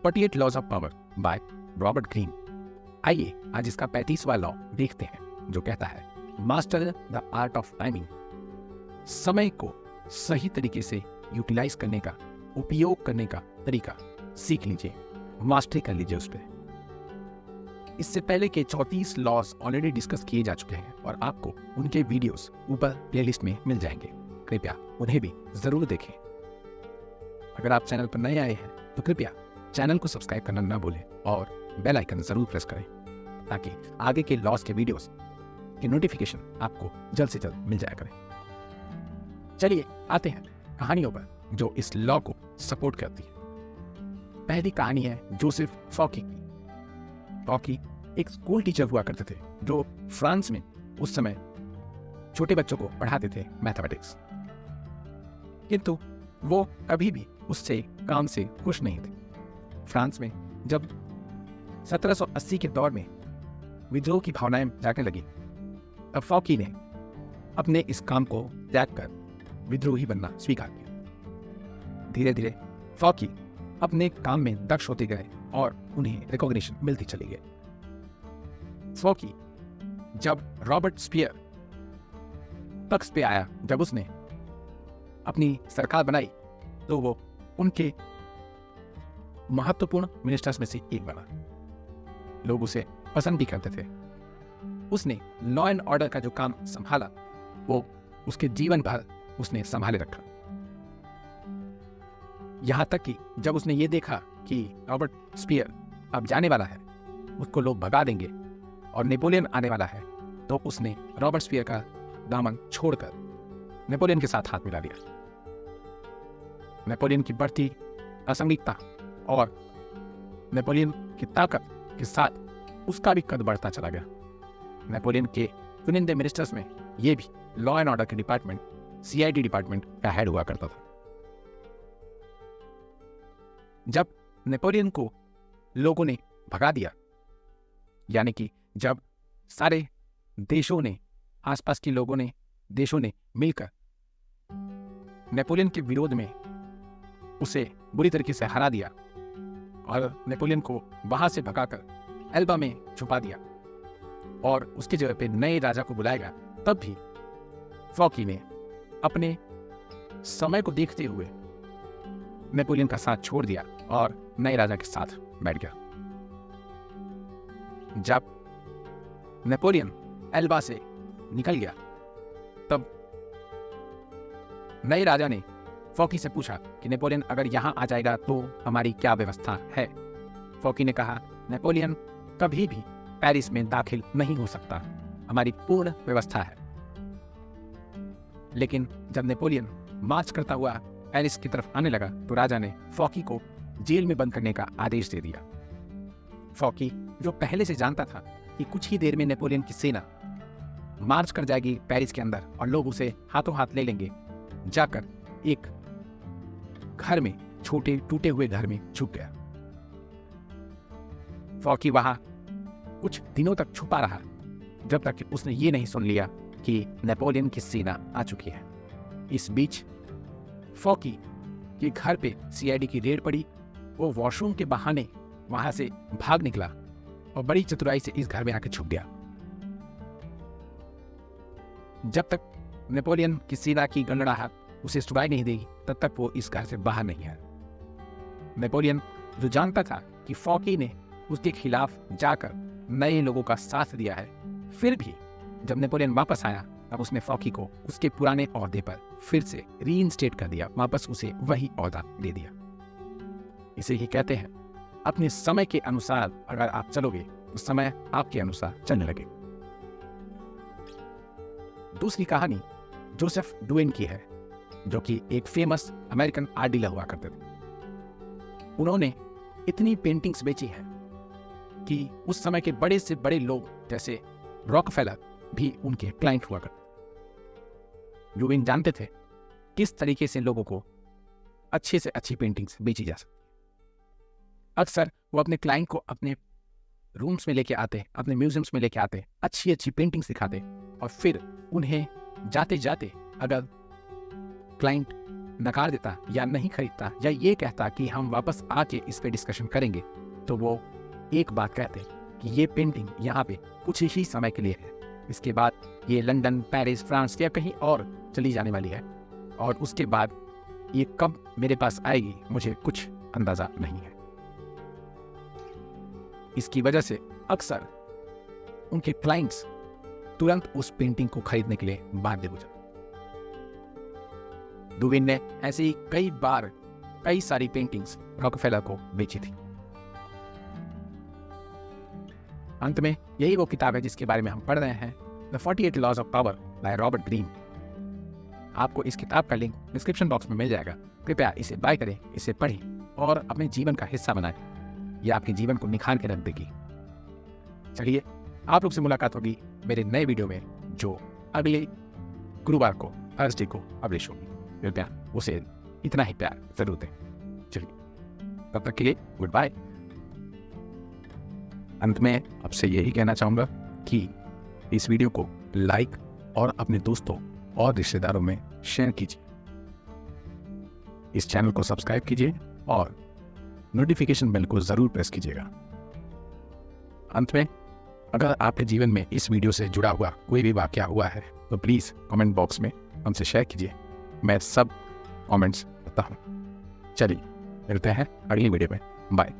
48 laws of power by Robert Green. आइए आज इसका 35वां लॉ देखते हैं, जो कहता है master the art of timing. समय को सही तरीके से यूटिलाइज करने का, उपयोग करने का तरीका सीख लीजिए, मास्टरी कर लीजिए उस पर। इससे पहले के 34 लॉज ऑलरेडी डिस्कस किए जा चुके हैं और आपको उनके वीडियोस ऊपर प्लेलिस्ट में मिल जाएंगे, कृपया उन्हें भी जरूर देखें। अगर आप चैनल पर नए आए हैं तो कृपया चैनल को सब्सक्राइब करना ना भूलें और बेल आइकन जरूर प्रेस करें ताकि आगे के लॉस के वीडियोस के नोटिफिकेशन आपको जल्द से जल्द मिल जाया करें। चलिए आते हैं कहानियों पर जो इस लॉ को सपोर्ट करती है। पहली कहानी है जोसेफ फॉकी की। फॉकी एक स्कूल टीचर हुआ करते थे जो फ्रांस में उस समय छोटे बच्चों को पढ़ाते थे मैथमेटिक्स, किंतु वो कभी भी उससे काम से खुश नहीं थे। फ्रांस में जब 1780 के दौर में विद्रोह की भावनाएं जागने लगी, तब फॉकी ने अपने इस काम को त्याग कर विद्रोही बनना स्वीकार किया। धीरे धीरे फॉकी अपने काम में दक्ष होते गए और उन्हें रिकॉग्निशन मिलती चली गई। फॉकी जब रॉबर्ट स्पियर तख्त पे आया, जब उसने अपनी सरकार बनाई, तो वो उनके महत्वपूर्ण मिनिस्टर्स में से एक बना। लोग उसे पसंद भी करते थे। उसने लॉ एंड ऑर्डर का जो काम संभाला वो उसके जीवन भर उसने संभाले रखा। यहां तक कि जब उसने ये देखा कि रॉबर्ट स्पियर अब जाने वाला है, उसको लोग भगा देंगे और नेपोलियन आने वाला है, तो उसने रॉबर्ट स्पियर का दामन छोड़कर नेपोलियन के साथ हाथ मिला लिया। नेपोलियन की बढ़ती असंगठितता और नेपोलियन की ताकत के साथ उसका भी कद बढ़ता चला गया। नेपोलियन के चुनिंदे मिनिस्टर्स में ये भी लॉ एंड ऑर्डर के डिपार्टमेंट, सीआईडी डिपार्टमेंट का हेड हुआ करता था। जब नेपोलियन को लोगों ने भगा दिया, यानी कि जब सारे देशों ने, आसपास के लोगों ने, देशों ने मिलकर नेपोलियन के विरोध में उसे बुरी तरीके से हरा दिया और नेपोलियन को वहां से भगाकर एल्बा में छुपा दिया और उसके जगह पे नए राजा को बुलाया गया, तब भी फॉकी ने अपने समय को देखते हुए नेपोलियन का साथ छोड़ दिया और नए राजा के साथ बैठ गया। जब नेपोलियन एल्बा से निकल गया, तब नए राजा ने फॉकी से पूछा कि नेपोलियन अगर यहां आ जाएगा तो हमारी क्या व्यवस्था है। फॉकी ने कहा, नेपोलियन कभी भी पेरिस में दाखिल नहीं हो सकता, हमारी पूर्ण व्यवस्था है। लेकिन जब नेपोलियन मार्च करता हुआ पेरिस की तरफ आने लगा, तो राजा ने फॉकी को जेल में बंद करने का आदेश दे दिया। फॉकी, जो पहले से जानता था कि कुछ ही देर में नेपोलियन की सेना मार्च कर जाएगी पेरिस के अंदर और लोग उसे हाथों हाथ ले लेंगे, जाकर एक घर में, छोटे टूटे हुए घर में छुप गया। फॉकी वहां कुछ दिनों तक छुपा रहा, जब तक कि उसने ये नहीं सुन लिया कि नेपोलियन की सेना आ चुकी है। इस बीच फॉकी के घर पे सीआईडी की रेड पड़ी। वो वॉशरूम के बहाने वहां से भाग निकला और बड़ी चतुराई से इस घर में आके छुप गया। जब तक नेपोलियन की सेना की गणराहत उसे सुनाई नहीं देगी, तब तक वो इस घर से बाहर नहीं आया। नेपोलियन, जो जानता था कि फॉकी ने उसके खिलाफ जाकर नए लोगों का साथ दिया है, फिर भी जब नेपोलियन वापस आया, तब उसने फॉकी को उसके पुराने ओहदे पर फिर से रीइंस्टेट कर दिया, वापस उसे वही ओहदा दे दिया। इसे ही कहते हैं, अपने समय के अनुसार अगर आप चलोगे तो समय आपके अनुसार चलने लगे। दूसरी कहानी जोसेफ डुएन की है, जो कि एक फेमस अमेरिकन आर्ट डीलर हुआ करते थे। उन्होंने इतनी पेंटिंग्स बेची है कि उस समय के बड़े से बड़े लोग जैसे रॉकफेलर भी उनके क्लाइंट हुआ करते। डुएन जानते थे किस तरीके से लोगों को अच्छे से अच्छी पेंटिंग्स बेची जा सकती। अक्सर वो अपने क्लाइंट को अपने रूम्स में लेके आते, अपने म्यूजियम्स में लेके आते, अच्छी अच्छी पेंटिंग्स दिखाते और फिर उन्हें जाते जाते अगर क्लाइंट नकार देता या नहीं खरीदता या ये कहता कि हम वापस आके इस पे डिस्कशन करेंगे, तो वो एक बात कहते कि ये पेंटिंग यहाँ पे कुछ ही समय के लिए है, इसके बाद ये लंदन, पेरिस, फ्रांस या कहीं और चली जाने वाली है, और उसके बाद ये कब मेरे पास आएगी मुझे कुछ अंदाजा नहीं है। इसकी वजह से अक्सर उनके क्लाइंट्स तुरंत उस पेंटिंग को खरीदने के लिए बाध्य हो जाते। डुविन ने ऐसे ही कई बार कई सारी पेंटिंग्स रॉकफेलर को बेची थी। अंत में यही वो किताब है जिसके बारे में हम पढ़ रहे हैं, the 48 laws of power by Robert Green. आपको इस किताब का लिंक डिस्क्रिप्शन बॉक्स में मिल जाएगा। कृपया इसे बाय करें, इसे पढ़ें और अपने जीवन का हिस्सा बनाएं। यह आपके जीवन को निखार के रख देगी। चलिए, आप लोग से मुलाकात होगी मेरे नए वीडियो में, जो अगले गुरुवार को, थर्सडे को पब्लिश होगी। कृपया उसे इतना ही प्यार जरूर दें। चलिए, तब तक के लिए गुड बाय। अंत में आपसे यही कहना चाहूंगा कि इस वीडियो को लाइक और अपने दोस्तों और रिश्तेदारों में शेयर कीजिए। इस चैनल को सब्सक्राइब कीजिए और नोटिफिकेशन बेल को जरूर प्रेस कीजिएगा। अंत में, अगर आपके जीवन में इस वीडियो से जुड़ा हुआ कोई भी वाकया हुआ है तो प्लीज कमेंट बॉक्स में हमसे शेयर कीजिए। मैं सब कमेंट्स पढ़ता हूँ। चलिए, मिलते हैं अगली वीडियो में। बाय।